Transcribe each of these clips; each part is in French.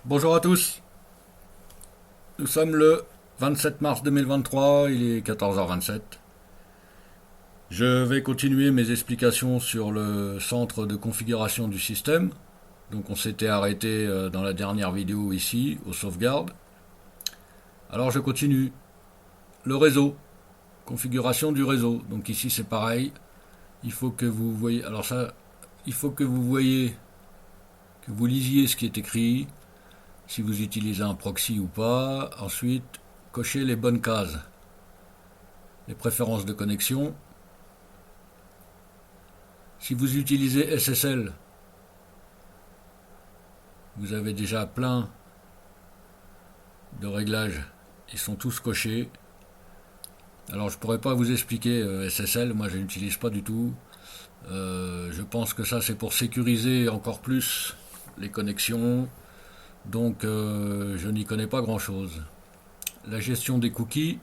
Bonjour à tous, nous sommes le 27 mars 2023, il est 14h27. Je vais continuer mes explications sur le centre de configuration du système. Donc on s'était arrêté dans la dernière vidéo ici, aux sauvegardes. Alors je continue. Le réseau, configuration du réseau. Donc ici c'est pareil, il faut que vous voyez, alors ça, il faut que vous voyez, que vous lisiez ce qui est écrit, si vous utilisez un proxy ou pas. Ensuite, cochez les bonnes cases. Les préférences de connexion. Si vous utilisez SSL, vous avez déjà plein de réglages. Ils sont tous cochés. Alors je ne pourrais pas vous expliquer SSL, moi je n'utilise pas du tout. Je pense que ça c'est pour sécuriser encore plus les connexions. Donc je n'y connais pas grand chose. La gestion des cookies.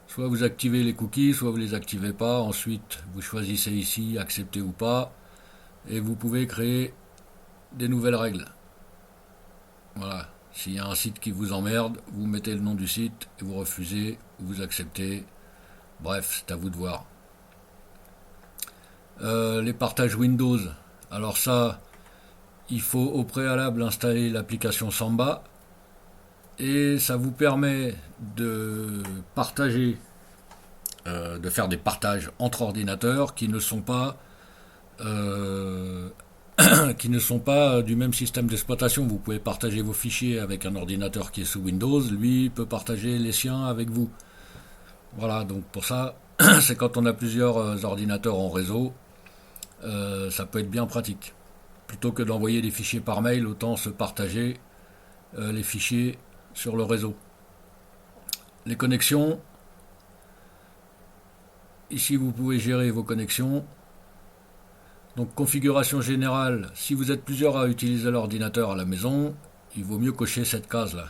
Soit vous activez les cookies, soit vous ne les activez pas. Ensuite, vous choisissez ici, accepter ou pas. Et vous pouvez créer des nouvelles règles. Voilà. S'il y a un site qui vous emmerde, vous mettez le nom du site et vous refusez ou vous acceptez. Bref, c'est à vous de voir. Les partages Windows. Alors ça, il faut au préalable installer l'application Samba. Et ça vous permet de partager, de faire des partages entre ordinateurs qui ne sont pas qui ne sont pas du même système d'exploitation. Vous pouvez partager vos fichiers avec un ordinateur qui est sous Windows, lui peut partager les siens avec vous. Voilà, donc pour ça, c'est quand on a plusieurs ordinateurs en réseau, ça peut être bien pratique. Plutôt que d'envoyer des fichiers par mail, autant se partager les fichiers sur le réseau. Les connexions, ici vous pouvez gérer vos connexions. Donc configuration générale, si vous êtes plusieurs à utiliser l'ordinateur à la maison, il vaut mieux cocher cette case-là.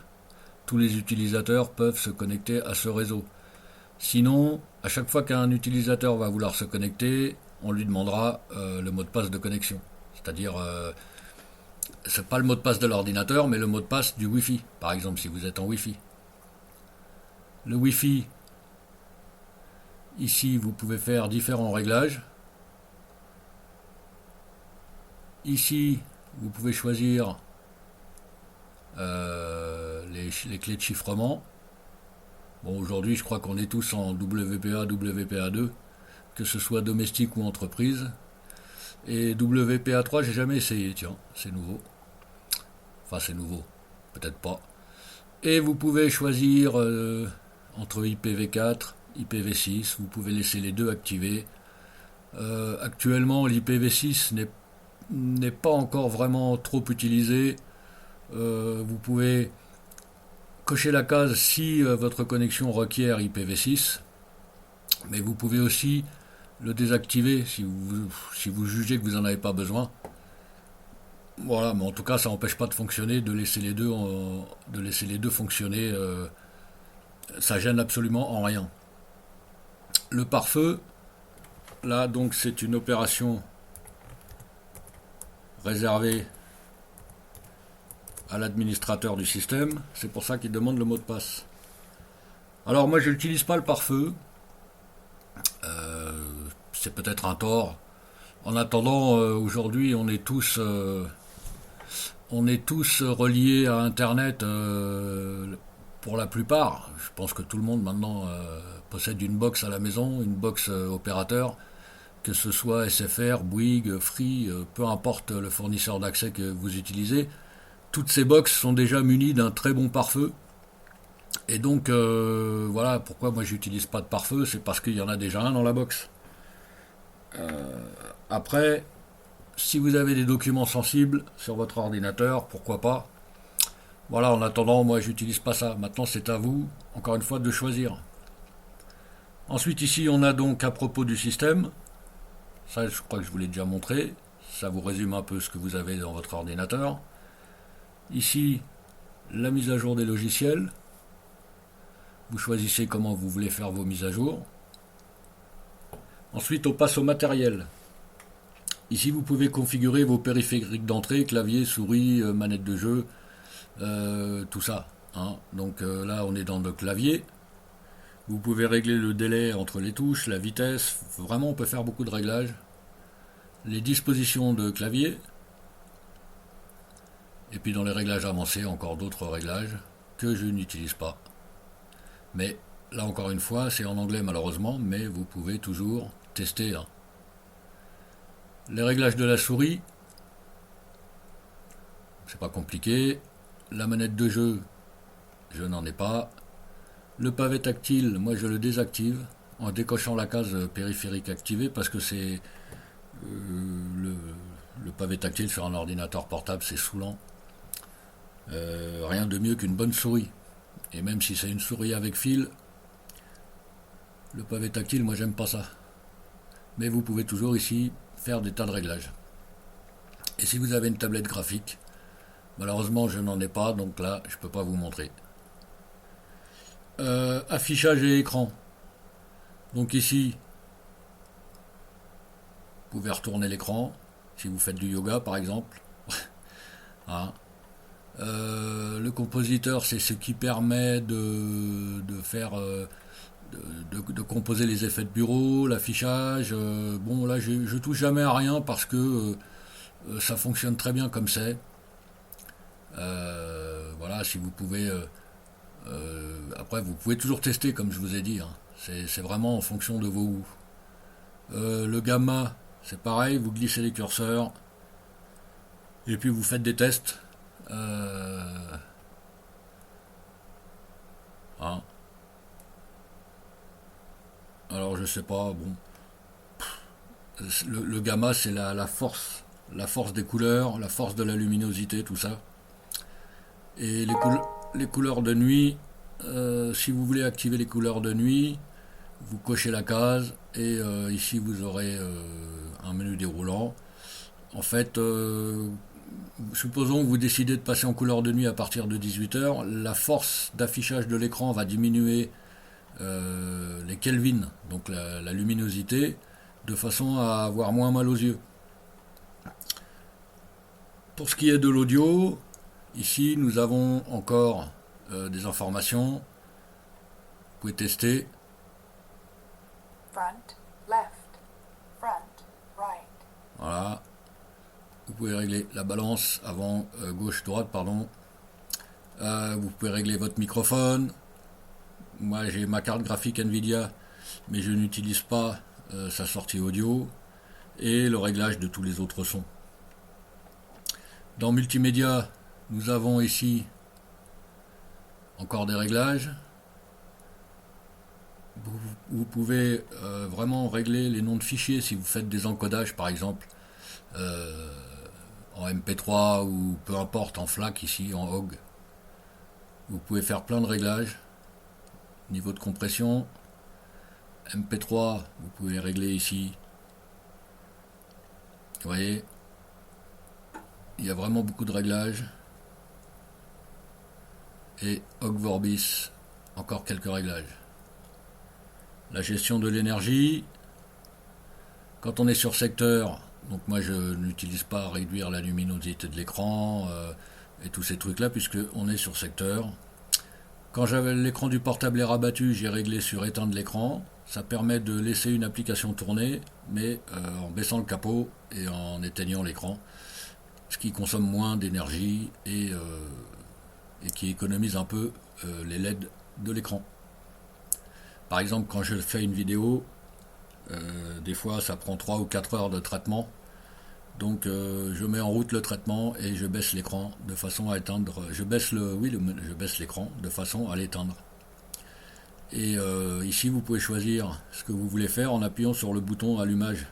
Tous les utilisateurs peuvent se connecter à ce réseau. Sinon, à chaque fois qu'un utilisateur va vouloir se connecter, on lui demandera le mot de passe de connexion. C'est-à-dire, c'est pas le mot de passe de l'ordinateur, mais le mot de passe du Wi-Fi, par exemple, si vous êtes en Wi-Fi. Le Wi-Fi, ici, vous pouvez faire différents réglages. Ici, vous pouvez choisir les clés de chiffrement. Bon, aujourd'hui, je crois qu'on est tous en WPA, WPA2, que ce soit domestique ou entreprise. Et WPA3, j'ai jamais essayé, tiens, c'est nouveau. Enfin, c'est nouveau, peut-être pas. Et vous pouvez choisir entre IPv4, IPv6, vous pouvez laisser les deux activés. Actuellement, l'IPv6 n'est pas encore vraiment trop utilisé. Vous pouvez cocher la case si votre connexion requiert IPv6, mais vous pouvez aussi le désactiver si vous jugez que vous n'en avez pas besoin. Voilà, mais en tout cas, ça n'empêche pas de fonctionner, de laisser les deux fonctionner. Ça gêne absolument en rien. Le pare-feu, là, donc, c'est une opération réservée à l'administrateur du système. C'est pour ça qu'il demande le mot de passe. Alors, moi, je n'utilise pas le pare-feu. C'est peut-être un tort. En attendant, aujourd'hui, on est tous reliés à Internet pour la plupart. Je pense que tout le monde maintenant possède une box à la maison, une box opérateur, que ce soit SFR, Bouygues, Free, peu importe le fournisseur d'accès que vous utilisez. Toutes ces boxes sont déjà munies d'un très bon pare-feu. Et donc, voilà pourquoi moi j'utilise pas de pare-feu, c'est parce qu'il y en a déjà un dans la box. Après, si vous avez des documents sensibles sur votre ordinateur, pourquoi pas. Voilà, en attendant, moi j'utilise pas ça. Maintenant, c'est à vous, encore une fois, de choisir. Ensuite, ici, on a donc à propos du système. Ça, je crois que je vous l'ai déjà montré. Ça vous résume un peu ce que vous avez dans votre ordinateur. Ici, la mise à jour des logiciels. Vous choisissez comment vous voulez faire vos mises à jour. Ensuite, on passe au matériel. Ici, vous pouvez configurer vos périphériques d'entrée, clavier, souris, manette de jeu, tout ça, hein. Donc là, on est dans le clavier. Vous pouvez régler le délai entre les touches, la vitesse. Vraiment, on peut faire beaucoup de réglages. Les dispositions de clavier. Et puis dans les réglages avancés, encore d'autres réglages que je n'utilise pas. Mais là, encore une fois, c'est en anglais malheureusement, mais vous pouvez toujours tester, hein. Les réglages de la souris, c'est pas compliqué. La manette de jeu, je n'en ai pas. Le pavé tactile, moi je le désactive en décochant la case périphérique activée parce que c'est le pavé tactile sur un ordinateur portable, c'est saoulant. Rien de mieux qu'une bonne souris. Et même si c'est une souris avec fil, le pavé tactile, moi j'aime pas ça. Mais vous pouvez toujours ici faire des tas de réglages. Et si vous avez une tablette graphique, malheureusement je n'en ai pas, donc là je peux pas vous montrer. Affichage et écran. Donc ici, vous pouvez retourner l'écran, si vous faites du yoga par exemple. Hein. Le compositeur, c'est ce qui permet de faire de composer les effets de bureau, l'affichage. Bon, là, je touche jamais à rien parce que ça fonctionne très bien comme c'est. Voilà, si vous pouvez. Après, vous pouvez toujours tester, comme je vous ai dit, hein. C'est vraiment en fonction de vos goûts. Le gamma, c'est pareil, vous glissez les curseurs et puis vous faites des tests. Hein. Alors je sais pas, bon. Le gamma, c'est la force des couleurs, la force de la luminosité, tout ça. Et les couleurs de nuit, si vous voulez activer les couleurs de nuit, vous cochez la case et ici vous aurez un menu déroulant. En fait, supposons que vous décidez de passer en couleur de nuit à partir de 18h, la force d'affichage de l'écran va diminuer les Kelvin, donc la luminosité, de façon à avoir moins mal aux yeux. Pour ce qui est de l'audio, ici nous avons encore des informations. Vous pouvez tester. Front, left, front, right. Voilà. Vous pouvez régler la balance avant, gauche, droite, pardon. Vous pouvez régler votre microphone. Moi j'ai ma carte graphique Nvidia, mais je n'utilise pas sa sortie audio. Et le réglage de tous les autres sons. Dans multimédia, nous avons ici encore des réglages. Vous pouvez vraiment régler les noms de fichiers si vous faites des encodages par exemple en MP3 ou peu importe en FLAC ici, en OGG. Vous pouvez faire plein de réglages. Niveau de compression, MP3, vous pouvez régler ici. Vous voyez, il y a vraiment beaucoup de réglages. Et OGG Vorbis, encore quelques réglages. La gestion de l'énergie. Quand on est sur secteur, donc moi je n'utilise pas à réduire la luminosité de l'écran et tous ces trucs là puisque on est sur secteur. Quand j'avais l'écran du portable est rabattu, j'ai réglé sur éteindre l'écran. Ça permet de laisser une application tourner, mais en baissant le capot et en éteignant l'écran, ce qui consomme moins d'énergie et qui économise un peu les LED de l'écran. Par exemple, quand je fais une vidéo, des fois ça prend 3 ou 4 heures de traitement. Donc je mets en route le traitement et je baisse l'écran de façon à éteindre. Je baisse l'écran de façon à l'éteindre. Et ici vous pouvez choisir ce que vous voulez faire en appuyant sur le bouton allumage.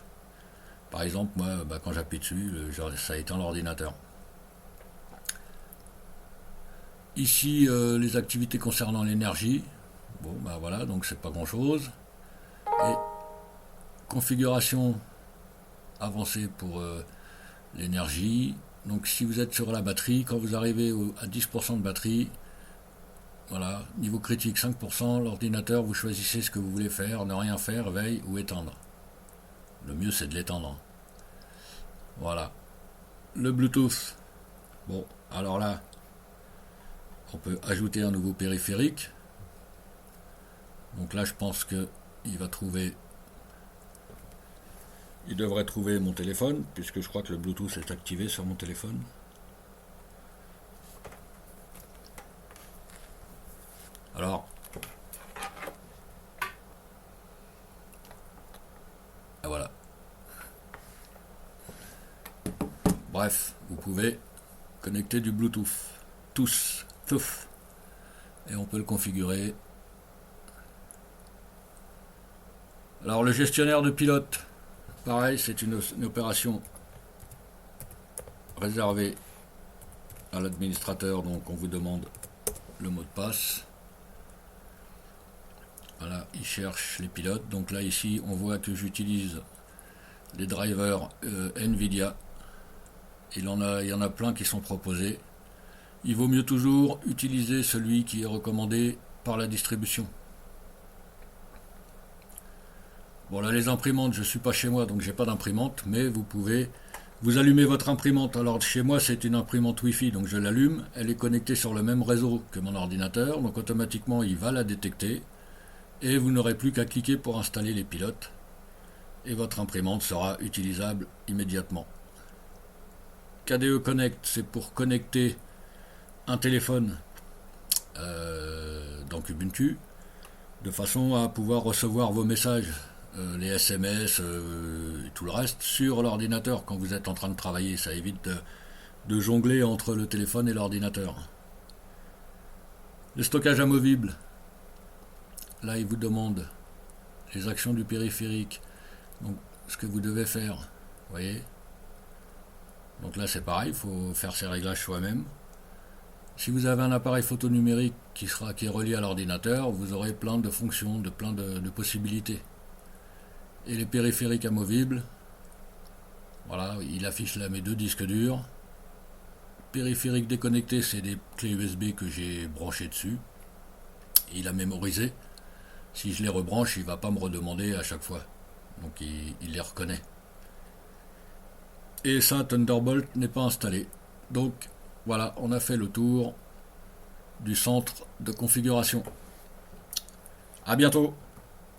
Par exemple, moi quand j'appuie dessus, ça éteint l'ordinateur. Ici les activités concernant l'énergie. Bon voilà, donc c'est pas grand chose. Et configuration avancée pour l'énergie. Donc si vous êtes sur la batterie, quand vous arrivez à 10% de batterie, voilà, niveau critique 5%, l'ordinateur, vous choisissez ce que vous voulez faire, ne rien faire, veille ou éteindre. Le mieux c'est de l'éteindre. Voilà. Le Bluetooth. Bon, alors là, on peut ajouter un nouveau périphérique. Donc là, je pense que il devrait trouver mon téléphone, puisque je crois que le Bluetooth est activé sur mon téléphone. Alors, voilà. Bref, vous pouvez connecter du Bluetooth. Tous. Et on peut le configurer. Alors le gestionnaire de pilote, pareil, c'est une opération réservée à l'administrateur, donc on vous demande le mot de passe. Voilà, il cherche les pilotes. Donc là ici on voit que j'utilise les drivers Nvidia. Il y en a plein qui sont proposés. Il vaut mieux toujours utiliser celui qui est recommandé par la distribution. Bon là les imprimantes, je ne suis pas chez moi donc j'ai pas d'imprimante, mais vous allumez votre imprimante. Alors chez moi c'est une imprimante Wi-Fi, donc je l'allume, elle est connectée sur le même réseau que mon ordinateur, donc automatiquement il va la détecter et vous n'aurez plus qu'à cliquer pour installer les pilotes et votre imprimante sera utilisable immédiatement. KDE Connect, c'est pour connecter un téléphone dans Ubuntu de façon à pouvoir recevoir vos messages, les SMS et tout le reste sur l'ordinateur quand vous êtes en train de travailler. Ça évite de jongler entre le téléphone et l'ordinateur. Le stockage amovible, là il vous demande les actions du périphérique, donc ce que vous devez faire, vous voyez. Donc là c'est pareil, il faut faire ses réglages soi-même. Si vous avez un appareil photo numérique qui est relié à l'ordinateur, vous aurez plein de fonctions, plein de possibilités. Et les périphériques amovibles, voilà, il affiche là mes deux disques durs. Périphérique déconnecté, c'est des clés USB que j'ai branchées dessus. Il a mémorisé. Si je les rebranche, il ne va pas me redemander à chaque fois. Donc il les reconnaît. Et ça, Thunderbolt n'est pas installé. Donc voilà, on a fait le tour du centre de configuration. À bientôt.